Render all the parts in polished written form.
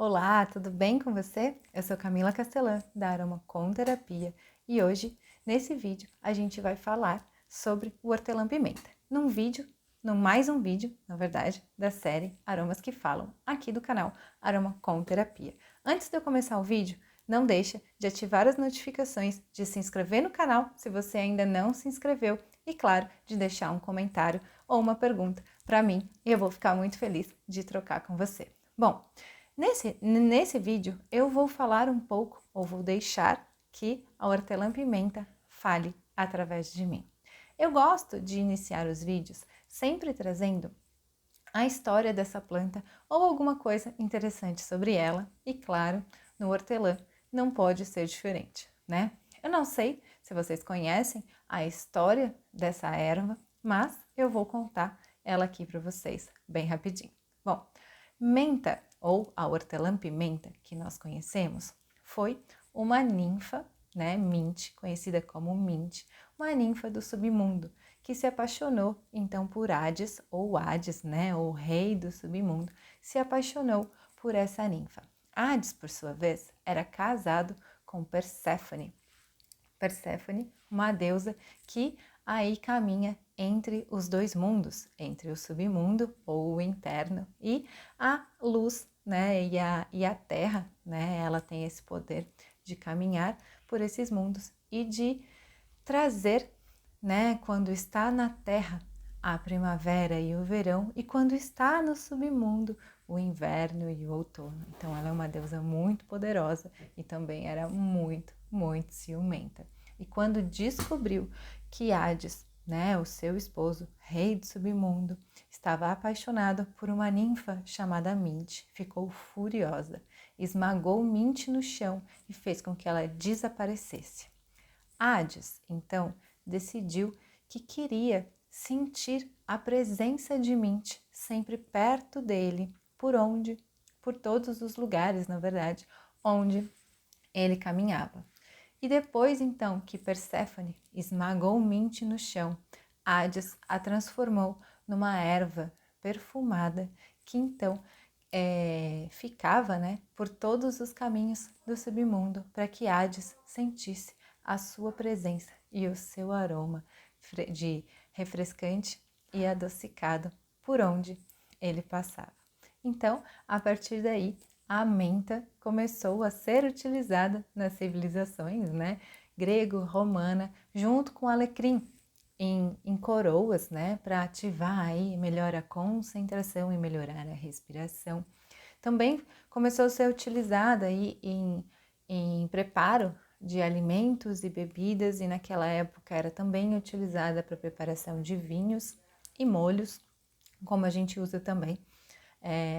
Olá, tudo bem com você? Eu sou Camila Castelã, da Aroma Com Terapia, e hoje, nesse vídeo, a gente vai falar sobre o hortelã-pimenta. Mais um vídeo, na verdade, da série Aromas que Falam, aqui do canal Aroma Com Terapia. Antes de eu começar o vídeo, não deixa de ativar as notificações, de se inscrever no canal se você ainda não se inscreveu e, claro, de deixar um comentário ou uma pergunta para mim e eu vou ficar muito feliz de trocar com você. Bom, nesse vídeo eu vou falar um pouco, ou vou deixar que a hortelã-pimenta fale através de mim. Eu gosto de iniciar os vídeos sempre trazendo a história dessa planta ou alguma coisa interessante sobre ela e, claro, no hortelã não pode ser diferente, né? Eu não sei se vocês conhecem a história dessa erva, mas eu vou contar ela aqui para vocês bem rapidinho. Bom, menta, ou a hortelã-pimenta que nós conhecemos, foi uma ninfa, né, Mint, conhecida como Mint, uma ninfa do submundo, que se apaixonou então por Hades, ou Hades, né, o rei do submundo, se apaixonou por essa ninfa. Hades, por sua vez, era casado com Perséfone. Perséfone, uma deusa que aí caminha entre os dois mundos, entre o submundo ou o interno e a luz, né, e a terra, né, ela tem esse poder de caminhar por esses mundos e de trazer, né, quando está na terra, a primavera e o verão, e quando está no submundo, o inverno e o outono. Então ela é uma deusa muito poderosa e também era muito, muito ciumenta. E quando descobriu que Hades, né, o seu esposo, rei do submundo, estava apaixonado por uma ninfa chamada Mint, ficou furiosa, esmagou Mint no chão e fez com que ela desaparecesse. Hades, então, decidiu que queria sentir a presença de Mint sempre perto dele, por todos os lugares, na verdade, onde ele caminhava. E depois, então, que Perséfone esmagou Mint no chão, Hades a transformou numa erva perfumada que então ficava, né, por todos os caminhos do submundo para que Hades sentisse a sua presença e o seu aroma de refrescante e adocicado por onde ele passava. Então, a partir daí, a menta começou a ser utilizada nas civilizações, né, grego-romana, junto com o alecrim, em coroas, né, para ativar aí, melhora a concentração e melhorar a respiração. Também começou a ser utilizada aí em preparo de alimentos e bebidas, e naquela época era também utilizada para preparação de vinhos e molhos, como a gente usa também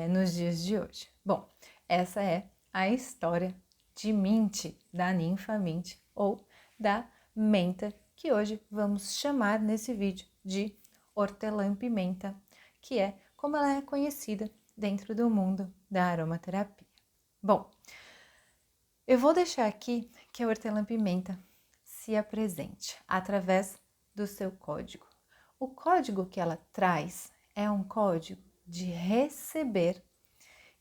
nos dias de hoje. Bom, essa é a história de Mint, da ninfa Mint, ou da menta, que hoje vamos chamar nesse vídeo de hortelã-pimenta, que é como ela é conhecida dentro do mundo da aromaterapia. Bom, eu vou deixar aqui que a hortelã-pimenta se apresente através do seu código. O código que ela traz é um código de receber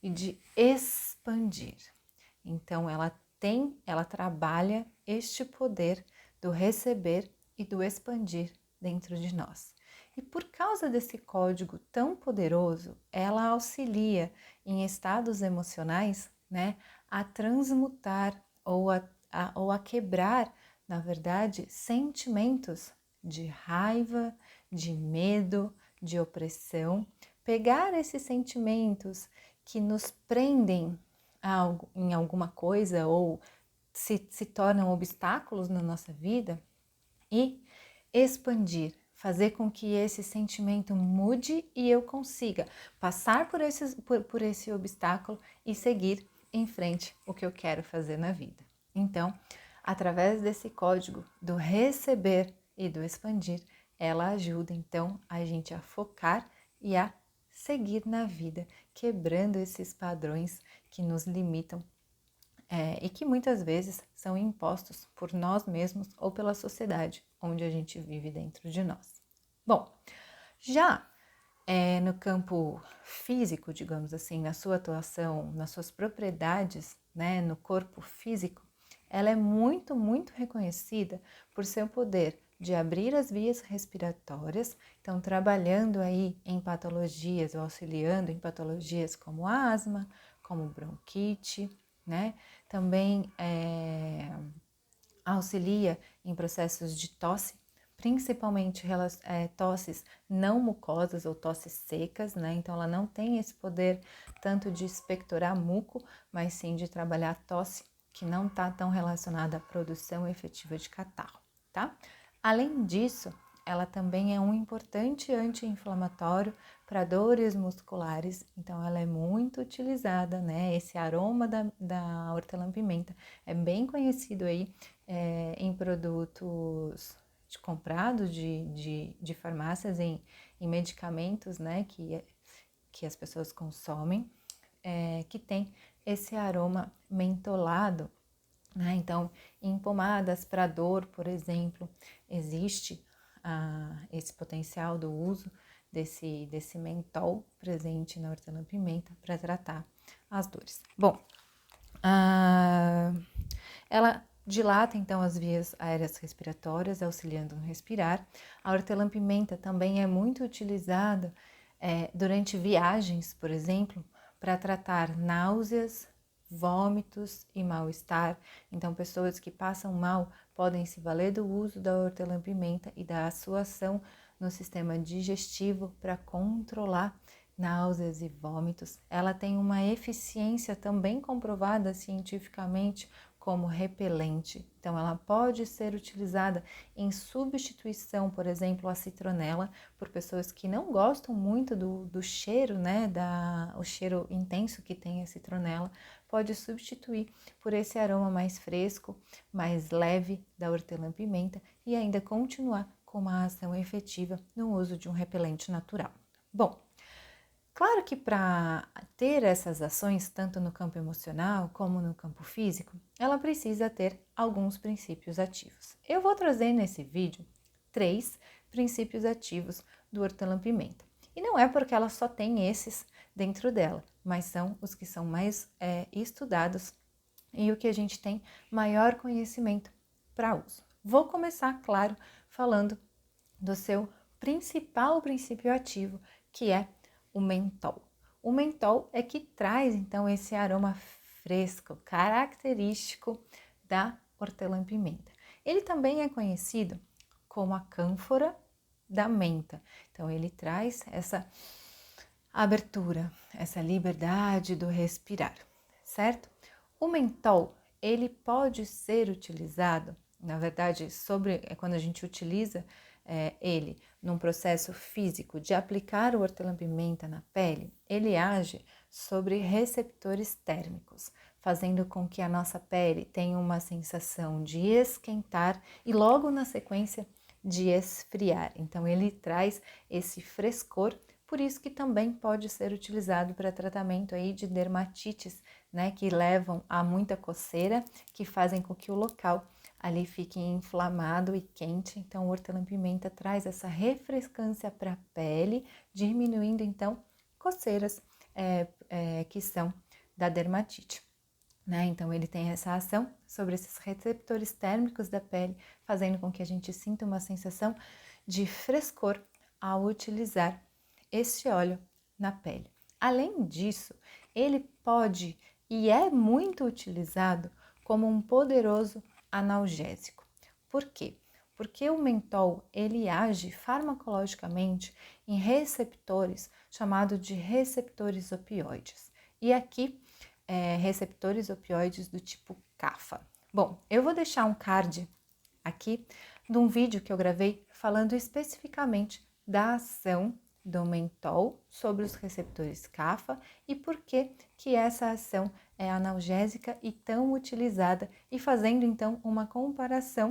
e de expandir. Então ela trabalha este poder do receber e do expandir dentro de nós. E por causa desse código tão poderoso, ela auxilia em estados emocionais, né, a transmutar ou a quebrar, na verdade, sentimentos de raiva, de medo, de opressão, pegar esses sentimentos que nos prendem em alguma coisa ou se tornam obstáculos na nossa vida e expandir, fazer com que esse sentimento mude e eu consiga passar por esse obstáculo e seguir em frente o que eu quero fazer na vida. Então, através desse código do receber e do expandir, ela ajuda então a gente a focar e a seguir na vida, quebrando esses padrões que nos limitam e que muitas vezes são impostos por nós mesmos ou pela sociedade onde a gente vive dentro de nós. Bom, já no campo físico, digamos assim, na sua atuação, nas suas propriedades, né, no corpo físico, ela é muito, muito reconhecida por seu poder de abrir as vias respiratórias, então trabalhando aí em patologias, ou auxiliando em patologias como asma, como bronquite, né? Também auxilia em processos de tosse, principalmente tosses não mucosas ou tosses secas, né? Então ela não tem esse poder tanto de expectorar muco, mas sim de trabalhar a tosse, que não está tão relacionada à produção efetiva de catarro, tá? Além disso, ela também é um importante anti-inflamatório para dores musculares, então ela é muito utilizada, né? Esse aroma da hortelã-pimenta é bem conhecido aí em produtos comprados de farmácias, em medicamentos, né? Que as pessoas consomem, que tem esse aroma mentolado, né? Então, em pomadas para dor, por exemplo, existe esse potencial do uso desse mentol presente na hortelã-pimenta para tratar as dores. Bom, ela dilata então as vias aéreas respiratórias, auxiliando no respirar. A hortelã-pimenta também é muito utilizada durante viagens, por exemplo, para tratar náuseas, vômitos e mal-estar. Então, pessoas que passam mal podem se valer do uso da hortelã-pimenta e da sua ação no sistema digestivo para controlar náuseas e vômitos. Ela tem uma eficiência também comprovada cientificamente como repelente. Então, ela pode ser utilizada em substituição, por exemplo, à citronela, por pessoas que não gostam muito do cheiro, né, o cheiro intenso que tem a citronela, pode substituir por esse aroma mais fresco, mais leve da hortelã-pimenta e ainda continuar com uma ação efetiva no uso de um repelente natural. Bom, claro que para ter essas ações, tanto no campo emocional como no campo físico, ela precisa ter alguns princípios ativos. Eu vou trazer nesse vídeo 3 princípios ativos do hortelã-pimenta. E não é porque ela só tem esses dentro dela, mas são os que são mais estudados e o que a gente tem maior conhecimento para uso. Vou começar, claro, falando do seu principal princípio ativo, que é o mentol. O mentol é que traz então esse aroma fresco, característico da hortelã-pimenta. Ele também é conhecido como a cânfora da menta. Então ele traz essa abertura, essa liberdade do respirar, certo? O mentol, ele pode ser utilizado, na verdade, quando a gente utiliza ele num processo físico de aplicar o hortelã-pimenta na pele, ele age sobre receptores térmicos, fazendo com que a nossa pele tenha uma sensação de esquentar e logo na sequência de esfriar. Então ele traz esse frescor, por isso que também pode ser utilizado para tratamento aí de dermatites, né, que levam a muita coceira, que fazem com que o local ali fique inflamado e quente. Então, o hortelã-pimenta traz essa refrescância para a pele, diminuindo então coceiras que são da dermatite. Né? Então, ele tem essa ação sobre esses receptores térmicos da pele, fazendo com que a gente sinta uma sensação de frescor ao utilizar esse óleo na pele. Além disso, ele pode e é muito utilizado como um poderoso analgésico. Por quê? Porque o mentol, ele age farmacologicamente em receptores chamados de receptores opioides. E aqui, receptores opioides do tipo CAFA. Bom, eu vou deixar um card aqui de um vídeo que eu gravei falando especificamente da ação do mentol sobre os receptores CAFA e por que essa ação é analgésica e tão utilizada, e fazendo então uma comparação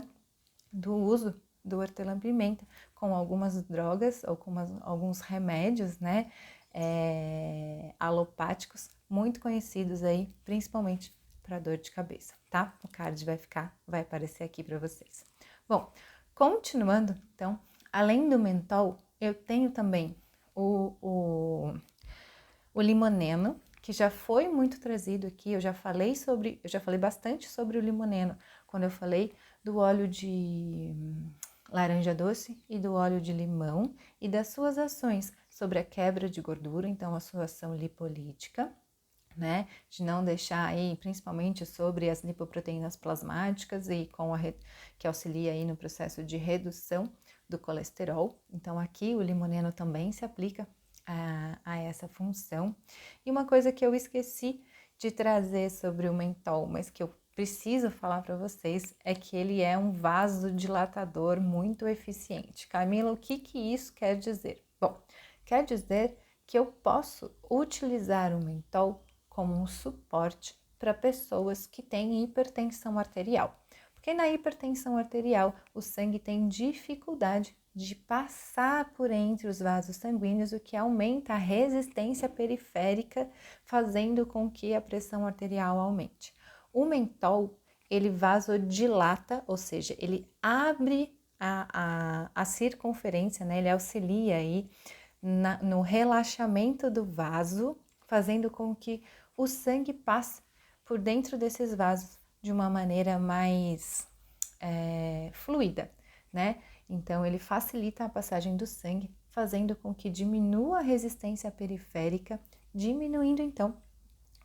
do uso do hortelã-pimenta com algumas drogas ou com alguns remédios, né, alopáticos muito conhecidos aí, principalmente para dor de cabeça, tá? O card vai aparecer aqui para vocês. Bom, continuando, então, além do mentol, eu tenho também o limoneno, que já foi muito trazido aqui. Eu já falei bastante sobre o limoneno quando eu falei do óleo de laranja doce e do óleo de limão e das suas ações sobre a quebra de gordura, então a sua ação lipolítica, né, de não deixar aí, principalmente sobre as lipoproteínas plasmáticas e que auxilia aí no processo de redução do colesterol. Então aqui o limoneno também se aplica a essa função. E uma coisa que eu esqueci de trazer sobre o mentol, mas que eu preciso falar para vocês, é que ele é um vasodilatador muito eficiente. Camila, o que isso quer dizer? Bom, quer dizer que eu posso utilizar o mentol como um suporte para pessoas que têm hipertensão arterial. Porque na hipertensão arterial, o sangue tem dificuldade de passar por entre os vasos sanguíneos, o que aumenta a resistência periférica, fazendo com que a pressão arterial aumente. O mentol, ele vasodilata, ou seja, ele abre a circunferência, né? Ele auxilia aí no relaxamento do vaso, fazendo com que o sangue passe por dentro desses vasos de uma maneira mais fluida, né? Então, ele facilita a passagem do sangue, fazendo com que diminua a resistência periférica, diminuindo, então,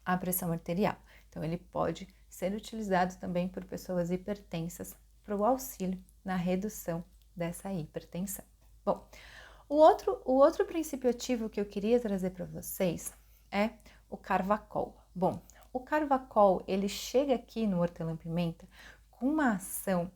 a pressão arterial. Então, ele pode ser utilizado também por pessoas hipertensas para o auxílio na redução dessa hipertensão. Bom, o outro princípio ativo que eu queria trazer para vocês é o Carvacol. Bom, o Carvacol, ele chega aqui no hortelã-pimenta com uma ação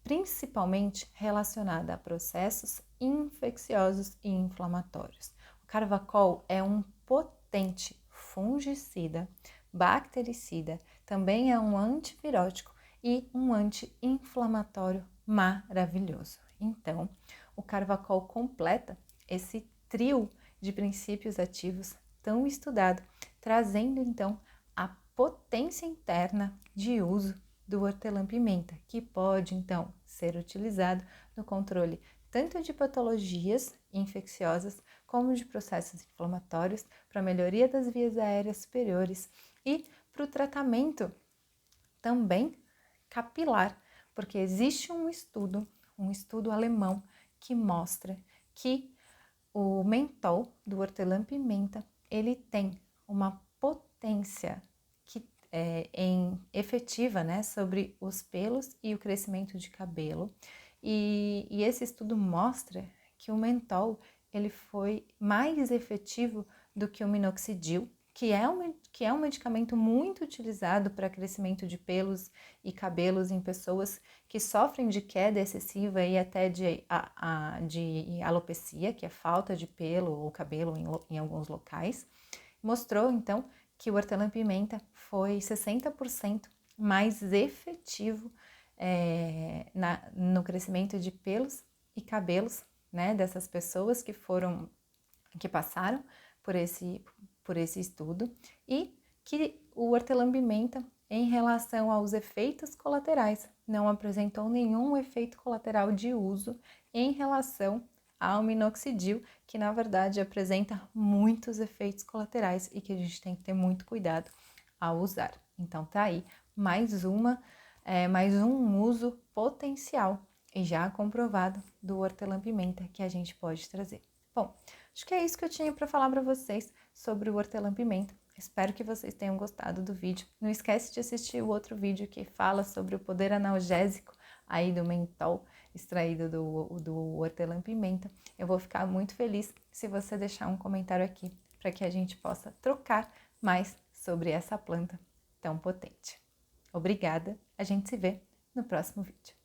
principalmente relacionada a processos infecciosos e inflamatórios. O Carvacol é um potente fungicida, bactericida, também é um antivirótico e um anti-inflamatório maravilhoso. Então, o Carvacol completa esse trio de princípios ativos tão estudado, trazendo então a potência interna de uso do hortelã-pimenta, que pode então ser utilizado no controle tanto de patologias infecciosas como de processos inflamatórios, para melhoria das vias aéreas superiores e para o tratamento também capilar, porque existe um estudo alemão que mostra que o mentol do hortelã-pimenta, ele tem uma potência efetiva, né, sobre os pelos e o crescimento de cabelo. E esse estudo mostra que o mentol, ele foi mais efetivo do que o minoxidil, que é um medicamento muito utilizado para crescimento de pelos e cabelos em pessoas que sofrem de queda excessiva e até de alopecia, que é falta de pelo ou cabelo em alguns locais. Mostrou, então, que o hortelã-pimenta foi 60% mais efetivo no crescimento de pelos e cabelos, né, dessas pessoas que passaram por esse estudo, e que o hortelã-pimenta, em relação aos efeitos colaterais, não apresentou nenhum efeito colateral de uso em relação ao minoxidil, que na verdade apresenta muitos efeitos colaterais e que a gente tem que ter muito cuidado ao usar. Então tá aí mais um uso potencial e já comprovado do hortelã-pimenta que a gente pode trazer. Bom, acho que é isso que eu tinha para falar para vocês sobre o hortelã-pimenta. Espero que vocês tenham gostado do vídeo. Não esquece de assistir o outro vídeo que fala sobre o poder analgésico aí do mentol extraído do hortelã-pimenta. Eu vou ficar muito feliz se você deixar um comentário aqui para que a gente possa trocar mais sobre essa planta tão potente. Obrigada, a gente se vê no próximo vídeo.